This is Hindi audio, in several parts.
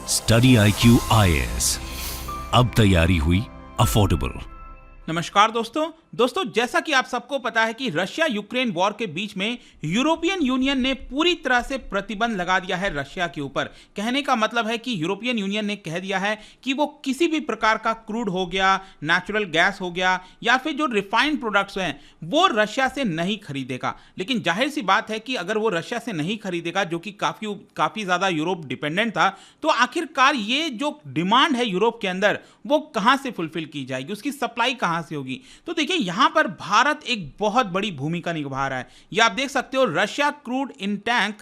स्टडी IQ IAS, अब तैयारी हुई अफोर्डेबल। नमस्कार दोस्तों जैसा कि आप सबको पता है कि रशिया यूक्रेन वॉर के बीच में यूरोपियन यूनियन ने पूरी तरह से प्रतिबंध लगा दिया है रशिया के ऊपर। कहने का मतलब है कि यूरोपियन यूनियन ने कह दिया है कि वो किसी भी प्रकार का क्रूड हो गया, नेचुरल गैस हो गया या फिर जो रिफाइंड प्रोडक्ट्स हैं वो रशिया से नहीं खरीदेगा। लेकिन जाहिर सी बात है कि अगर वो रशिया से नहीं खरीदेगा, जो कि काफ़ी ज़्यादा यूरोप डिपेंडेंट था, तो आखिरकार ये जो डिमांड है यूरोप के अंदर वो कहाँ से फुलफिल की जाएगी, उसकी सप्लाई कहाँ से होगी। तो देखिए यहां पर भारत एक बहुत बड़ी भूमिका निभा रहा है। ये आप देख सकते हो, Russia crude in tank,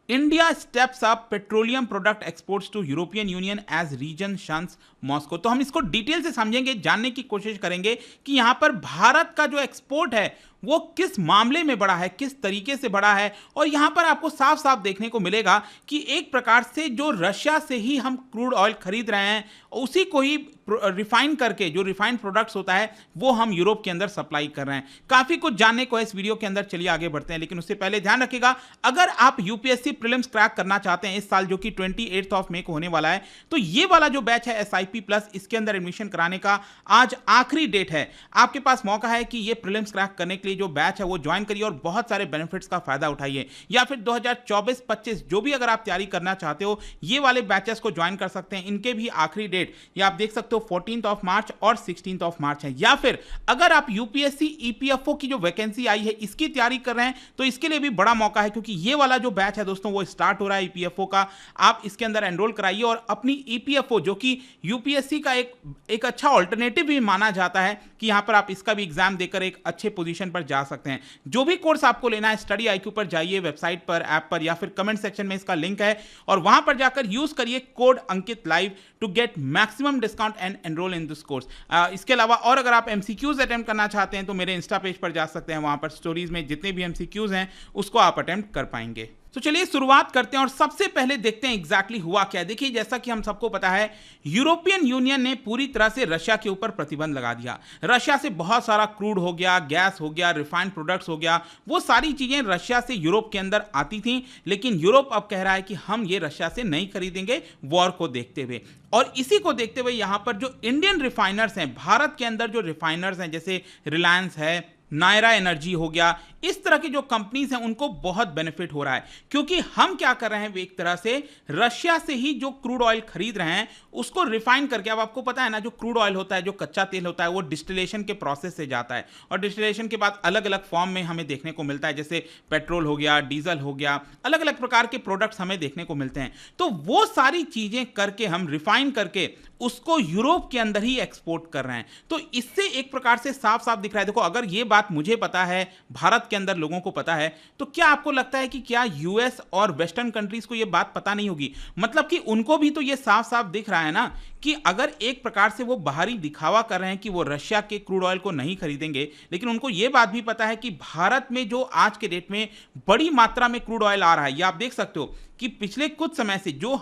India steps up petroleum product exports to European Union as reason shuns Moscow. तो हम इसको डिटेल से समझेंगे, जानने की कोशिश करेंगे कि यहां पर भारत का जो एक्सपोर्ट है वो किस मामले में बढ़ा है, किस तरीके से बढ़ा है। और यहां पर आपको साफ साफ देखने को मिलेगा कि एक प्रकार से जो रशिया से ही हम क्रूड ऑयल खरीद रहे हैं, उसी को ही रिफाइन करके जो रिफाइंड प्रोडक्ट्स होता है वो हम यूरोप के अंदर सप्लाई कर रहे हैं। काफी कुछ जानने को है इस वीडियो के अंदर, चलिए आगे बढ़ते हैं। लेकिन उससे पहले ध्यान रखिएगा, अगर आप यूपीएससी प्रीलिम्स क्रैक करना चाहते हैं इस साल, जो कि 28 मई को होने वाला है, तो ये वाला जो बैच है SIP प्लस, इसके अंदर एडमिशन कराने का आज आखिरी डेट है। आपके पास मौका है कि ये प्रीलिम्स क्रैक करने के लिए जो बैच है वो ज्वाइन करिए और बहुत सारे बेनिफिट्स का फायदा उठाइए। या फिर 2024-25 जो भी अगर आप तैयारी करना चाहते हो, ये वाले बैचेस को ज्वाइन कर सकते हैं। इनके भी आखिरी डेट ये आप देख सकते हो 14 मार्च और 16 मार्च है। या फिर अगर आप यूपीएससी EPFO की जो वैकेंसी आई है इसकी तैयारी कर रहे हैं, तो इसके लिए भी बड़ा मौका है, क्योंकि ये वाला जो बैच है दोस्तों वो स्टार्ट हो रहा है EPFO का। आप इसके अंदर एनरोल कराइए और अपनी EPFO, जो कि यूपीएससी का एक अच्छा ऑल्टरनेटिव भी माना जाता है, कि यहां पर आप इसका भी एग्जाम देकर एक अच्छे पोजीशन पर जा सकते हैं। जो भी कोर्स आपको लेना है, स्टडी IQ पर जाइए, वेबसाइट पर, ऐप पर, या फिर कमेंट सेक्शन में इसका लिंक है, और वहां पर जाकर यूज करिए code Ankit live to get maximum discount and enrol in this course. इसके अलावा और अगर आप MCQs अटेम्प्ट करना चाहते हैं तो मेरे इंस्टा पेज पर जा सकते हैं, वहां पर स्टोरीज में जितने भी MCQs हैं उसको आप अटेम्प्ट कर पाएंगे। तो चलिए शुरुआत करते हैं और सबसे पहले देखते हैं एग्जैक्टली हुआ क्या। देखिए जैसा कि हम सबको पता है, यूरोपियन यूनियन ने पूरी तरह से रशिया के ऊपर प्रतिबंध लगा दिया। रशिया से बहुत सारा क्रूड हो गया, गैस हो गया, रिफाइंड प्रोडक्ट्स हो गया, वो सारी चीजें रशिया से यूरोप के अंदर आती थी। लेकिन यूरोप अब कह रहा है कि हम ये रशिया से नहीं खरीदेंगे, वॉर को देखते हुए। और इसी को देखते हुए यहां पर जो इंडियन रिफाइनर्स हैं, भारत के अंदर जो रिफाइनर्स हैं, जैसे रिलायंस है, नायरा एनर्जी हो गया, इस तरह की जो कंपनीज हैं उनको बहुत बेनिफिट हो रहा है। क्योंकि हम क्या कर रहे हैं, एक तरह से रशिया से ही जो क्रूड ऑयल खरीद रहे हैं उसको रिफाइन करके, अब आपको पता है ना, जो क्रूड ऑयल होता है, जो कच्चा तेल होता है, वो डिस्टिलेशन के प्रोसेस से जाता है और डिस्टिलेशन के बाद अलग अलग फॉर्म में हमें देखने को मिलता है, जैसे पेट्रोल हो गया, डीजल हो गया, अलग अलग प्रकार के प्रोडक्ट्स हमें देखने को मिलते हैं। तो वो सारी चीजें करके हम रिफाइन करके उसको यूरोप के अंदर ही एक्सपोर्ट कर रहे हैं। तो इससे एक प्रकार से साफ साफ दिख रहा है। देखो, अगर ये बात मुझे पता है, भारत के अंदर लोगों को पता है, तो क्या आपको लगता है कि क्या US और वेस्टर्न कंट्रीज को ये बात पता नहीं होगी? मतलब कि उनको भी तो ये साफ साफ दिख रहा है ना कि अगर एक प्रकार से वो बाहरी दिखावा कर रहे हैं कि वो रशिया के क्रूड ऑयल को नहीं खरीदेंगे, लेकिन उनको ये बात भी पता है कि भारत में जो आज के डेट में बड़ी मात्रा में क्रूड ऑयल आ रहा है, ये आप देख सकते हो कि पिछले कुछ समय से जो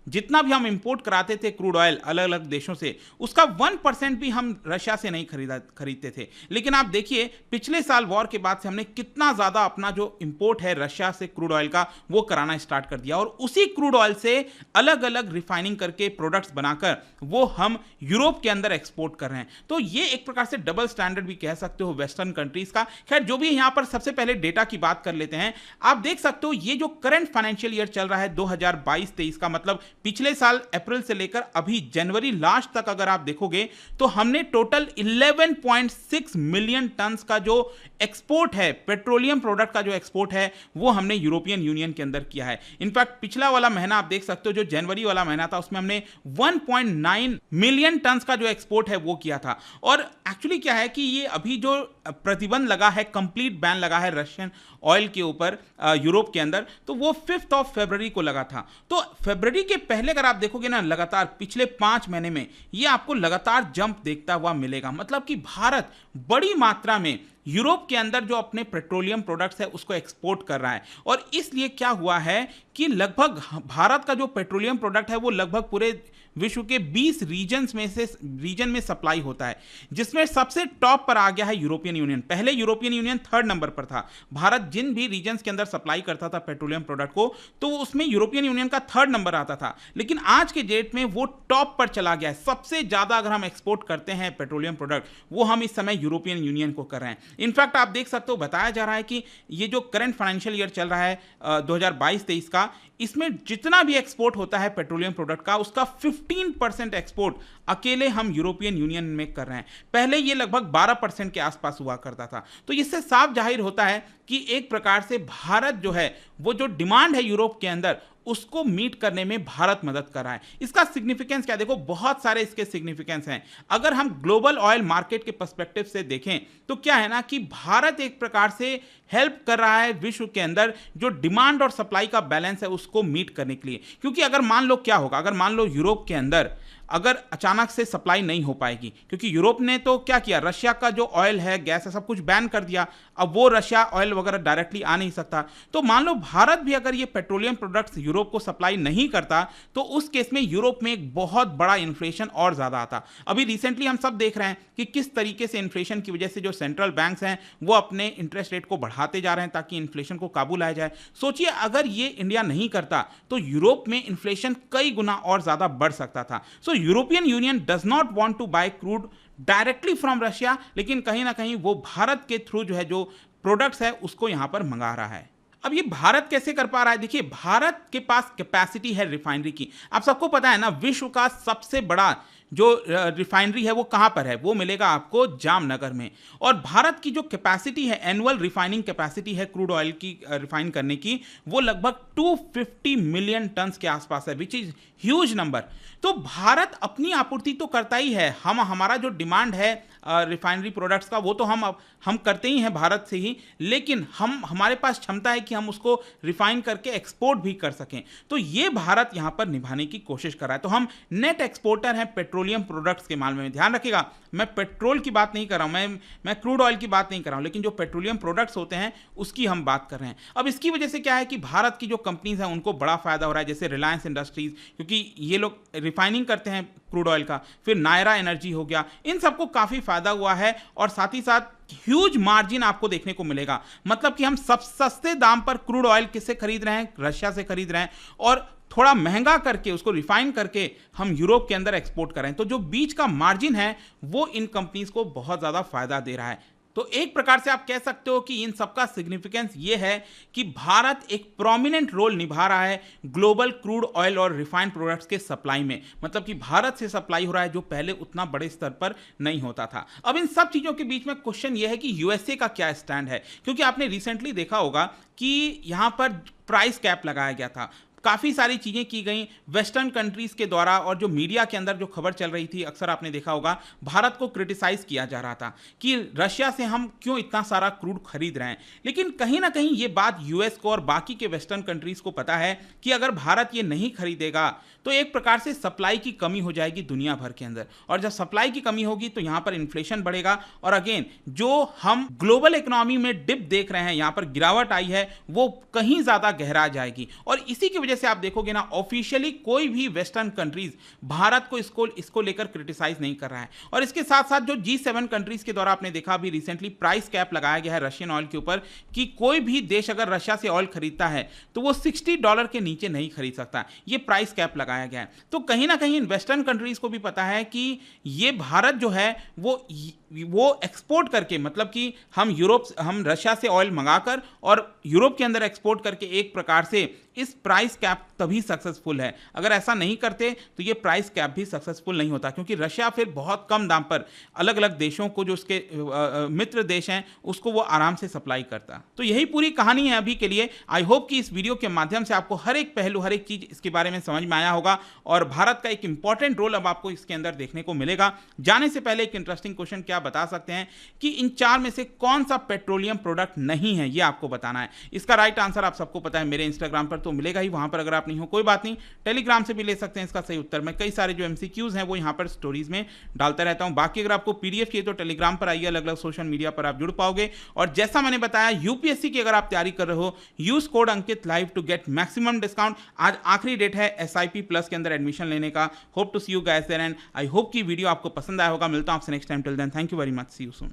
जितना भी हम इंपोर्ट कराते थे क्रूड ऑयल अलग अलग देशों से, उसका 1% भी हम रशिया से नहीं खरीदते थे। लेकिन आप देखिए पिछले साल वॉर के बाद से हमने कितना ज्यादा अपना जो इंपोर्ट है रशिया से क्रूड ऑयल का वो कराना स्टार्ट कर दिया, और उसी क्रूड ऑयल से अलग अलग रिफाइनिंग करके प्रोडक्ट्स बनाकर वो हम यूरोप के अंदर एक्सपोर्ट कर रहे हैं। तो ये एक प्रकार से डबल स्टैंडर्ड भी कह सकते हो वेस्टर्न कंट्रीज का। खैर, जो भी यहां पर सबसे पहले डेटा की बात कर लेते हैं। आप देख सकते हो ये जो करंट फाइनेंशियल ईयर चल रहा है 2022-23 का, मतलब पिछले साल अप्रैल से लेकर अभी जनवरी लास्ट तक अगर आप देखोगे तो हमने टोटल 11.6 मिलियन टन का जो एक्सपोर्ट है, पेट्रोलियम प्रोडक्ट का जो एक्सपोर्ट है, वो हमने यूरोपियन यूनियन के अंदर किया है। इनफैक्ट पिछला वाला महीना आप देख सकते हो, जो जनवरी वाला महीना था, उसमें हमने 1.9 मिलियन टन का जो एक्सपोर्ट है वो किया था। और एक्चुअली क्या है कि ये अभी जो प्रतिबंध लगा है, कंप्लीट बैन लगा है रशियन ऑयल के ऊपर यूरोप के अंदर, तो वो 5 फरवरी को लगा था। तो फरवरी के पहले अगर आप देखोगे ना, लगातार पिछले 5 महीने में ये आपको लगातार जंप देखता हुआ मिलेगा। मतलब कि भारत बड़ी मात्रा में यूरोप के अंदर जो अपने पेट्रोलियम प्रोडक्ट्स है उसको एक्सपोर्ट कर रहा है। और इसलिए क्या हुआ है कि लगभग भारत का जो पेट्रोलियम प्रोडक्ट है वो लगभग पूरे विश्व के 20 रीजन में सप्लाई होता है, जिसमें सबसे टॉप पर आ गया है यूरोपियन यूनियन। पहले यूरोपियन यूनियन 3rd नंबर पर था। भारत जिन भी रीजन्स के अंदर सप्लाई करता था पेट्रोलियम प्रोडक्ट को, तो उसमें यूरोपियन यूनियन का 3rd नंबर आता था, लेकिन आज के डेट में वो टॉप पर चला गया है। सबसे ज्यादा अगर हम एक्सपोर्ट करते हैं पेट्रोलियम प्रोडक्ट, वो हम इस समय यूरोपियन यूनियन को कर रहे हैं। इनफैक्ट आप देख सकते हो, बताया जा रहा है कि ये जो करंट फाइनेंशियल ईयर चल रहा है 2022-23 का, इसमें जितना भी एक्सपोर्ट होता है पेट्रोलियम प्रोडक्ट का, उसका 15% एक्सपोर्ट अकेले हम यूरोपियन यूनियन में कर रहे हैं। पहले ये लगभग 12% के आसपास हुआ करता था। तो इससे साफ जाहिर होता है कि एक प्रकार से भारत जो है, वो जो डिमांड है यूरोप के अंदर, उसको मीट करने में भारत मदद कर रहा है। इसका सिग्निफिकेंस क्या, देखो बहुत सारे इसके सिग्निफिकेंस हैं। अगर हम ग्लोबल ऑयल मार्केट के पर्सपेक्टिव से देखें तो क्या है ना कि भारत एक प्रकार से हेल्प कर रहा है विश्व के अंदर जो डिमांड और सप्लाई का बैलेंस है उसको मीट करने के लिए। क्योंकि अगर मान लो क्या होगा, अगर मान लो यूरोप के अंदर अगर अचानक से सप्लाई नहीं हो पाएगी, क्योंकि यूरोप ने तो क्या किया, रशिया का जो ऑयल है, गैस है, सब कुछ बैन कर दिया। अब वो रशिया ऑयल वगैरह डायरेक्टली आ नहीं सकता। तो मान लो भारत भी अगर ये पेट्रोलियम प्रोडक्ट्स यूरोप को सप्लाई नहीं करता, तो उस केस में यूरोप में एक बहुत बड़ा इन्फ्लेशन और ज्यादा आता। अभी रिसेंटली हम सब देख रहे हैं कि किस तरीके से इन्फ्लेशन की वजह से जो सेंट्रल बैंक्स हैं वो अपने इंटरेस्ट रेट को बढ़ाते जा रहे हैं ताकि इन्फ्लेशन को काबू लाया जाए। सोचिए अगर ये इंडिया नहीं करता तो यूरोप में इन्फ्लेशन कई गुना और ज्यादा बढ़ सकता था। So European Union does not want to buy crude directly from Russia, लेकिन कहीं ना कहीं वो भारत के थ्रू जो है जो प्रोडक्ट्स है उसको यहां पर मंगा रहा है। अब ये भारत कैसे कर पा रहा है, देखिए भारत के पास कैपेसिटी है रिफाइनरी की। आप सबको पता है ना, विश्व का सबसे बड़ा जो रिफाइनरी है वो कहाँ पर है, वो मिलेगा आपको जामनगर में। और भारत की जो कैपेसिटी है, एनुअल रिफाइनिंग कैपेसिटी है क्रूड ऑयल की रिफाइन करने की, वो लगभग 250 मिलियन टन्स के आसपास है, विच इज ह्यूज नंबर। तो भारत अपनी आपूर्ति तो करता ही है, हमारा जो डिमांड है रिफाइनरी प्रोडक्ट्स का वो तो हम करते ही हैं भारत से ही, लेकिन हमारे पास क्षमता है कि हम उसको रिफाइन करके एक्सपोर्ट भी कर सकें। तो ये भारत यहाँ पर निभाने की कोशिश कर रहा है। तो हम नेट एक्सपोर्टर हैं पेट्रोलियम प्रोडक्ट्स के मामले में। ध्यान रखिएगा, मैं पेट्रोल की बात नहीं कर रहा हूं, मैं क्रूड ऑयल की बात नहीं कर रहा हूं, लेकिन जो पेट्रोलियम प्रोडक्ट्स होते हैं उसकी हम बात कर रहे हैं। अब इसकी वजह से क्या है कि भारत की जो कंपनीज हैं उनको बड़ा फायदा हो रहा है, जैसे रिलायंस इंडस्ट्रीज, क्योंकि ये लोग रिफाइनिंग करते हैं क्रूड ऑयल का, फिर नायरा एनर्जी हो गया, इन सबको काफी फायदा हुआ है। और साथ ही साथ ह्यूज मार्जिन आपको देखने को मिलेगा। मतलब कि हम सब सस्ते दाम पर क्रूड ऑयल किससे खरीद रहे हैं, रशिया से खरीद रहे हैं, और थोड़ा महंगा करके उसको रिफाइन करके हम यूरोप के अंदर एक्सपोर्ट कर रहे हैं। तो जो बीच का मार्जिन है वो इन कंपनीज को बहुत ज्यादा फायदा दे रहा है। तो एक प्रकार से आप कह सकते हो कि इन सबका सिग्निफिकेंस ये है कि भारत एक प्रोमिनेंट रोल निभा रहा है ग्लोबल क्रूड ऑयल और रिफाइंड प्रोडक्ट्स के सप्लाई में। मतलब कि भारत से सप्लाई हो रहा है जो पहले उतना बड़े स्तर पर नहीं होता था। अब इन सब चीजों के बीच में क्वेश्चन ये है कि यूएसए का क्या स्टैंड है, क्योंकि आपने रिसेंटली देखा होगा कि यहां पर प्राइस कैप लगाया गया था, काफ़ी सारी चीज़ें की गई वेस्टर्न कंट्रीज़ के द्वारा, और जो मीडिया के अंदर जो खबर चल रही थी अक्सर आपने देखा होगा भारत को क्रिटिसाइज़ किया जा रहा था कि रशिया से हम क्यों इतना सारा क्रूड खरीद रहे हैं। लेकिन कहीं ना कहीं ये बात यूएस को और बाकी के वेस्टर्न कंट्रीज़ को पता है कि अगर भारत ये नहीं खरीदेगा तो एक प्रकार से सप्लाई की कमी हो जाएगी दुनिया भर के अंदर, और जब सप्लाई की कमी होगी तो यहाँ पर इन्फ्लेशन बढ़ेगा, और अगेन जो हम ग्लोबल इकोनॉमी में डिप देख रहे हैं, यहाँ पर गिरावट आई है, वो कहीं ज़्यादा गहरा जाएगी। और इसी की वजह से आप देखोगे ना, ऑफिशियली कोई भी वेस्टर्न कंट्रीज भारत को इसको लेकर क्रिटिसाइज नहीं कर रहा है। और इसके साथ साथ जो G7 कंट्रीज के द्वारा आपने देखा अभी रिसेंटली प्राइस कैप लगाया गया है रशियन ऑयल के ऊपर कि कोई भी देश अगर रशिया से ऑयल खरीदता है तो वो $60 के नीचे नहीं खरीद सकता, ये प्राइस कैप लगाया गया है। तो कहीं ना कहीं वेस्टर्न कंट्रीज को भी पता है कि ये भारत जो है वो एक्सपोर्ट करके, मतलब कि हम रशिया से ऑयल मंगाकर और यूरोप के अंदर एक्सपोर्ट करके एक प्रकार से इस प्राइस कैप तभी सक्सेसफुल है। अगर ऐसा नहीं करते तो ये प्राइस कैप भी सक्सेसफुल नहीं होता, क्योंकि रशिया फिर बहुत कम दाम पर अलग अलग देशों को जो उसके मित्र देश हैं उसको वो आराम से सप्लाई करता। तो यही पूरी कहानी है अभी के लिए। आई होप कि इस वीडियो के माध्यम से आपको हर एक पहलू, हर एक चीज इसके बारे में समझ में आया होगा, और भारत का एक इंपॉर्टेंट रोल अब आपको इसके अंदर देखने को मिलेगा। जाने से पहले एक इंटरेस्टिंग क्वेश्चन क्या बता सकते हैं कि इन चार में से कौन सा पेट्रोलियम प्रोडक्ट नहीं है, ये आपको बताना है। इसका राइट आंसर आप सबको पता है, मेरे इंस्टाग्राम पर तो मिलेगा ही, वहां पर अगर आप नहीं हो कोई बात नहीं, टेलीग्राम से भी ले सकते हैं इसका सही उत्तर। मैं कई सारे जो MCQs हैं वो यहाँ पर स्टोरीज में डालता रहता हूँ। बाकी अगर आपको PDF चाहिए तो टेलीग्राम पर आइए, अलग अलग सोशल मीडिया पर आप जुड़ पाओगे। और जैसा मैंने बताया, UPSC की अगर आप तैयारी कर रहे हो, use code Ankit live to get maximum discount. आज आखिरी डेट है SIP प्लस के अंदर एडमिशन लेने का। Hope to see you guys there and I hope कि वीडियो आपको पसंद आया होगा। मिलता हूं आपसे next time, till then thank you very much, see you soon.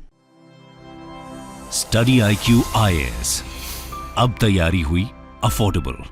Study IQ IAS, अब तैयारी हुई अफोर्डेबल।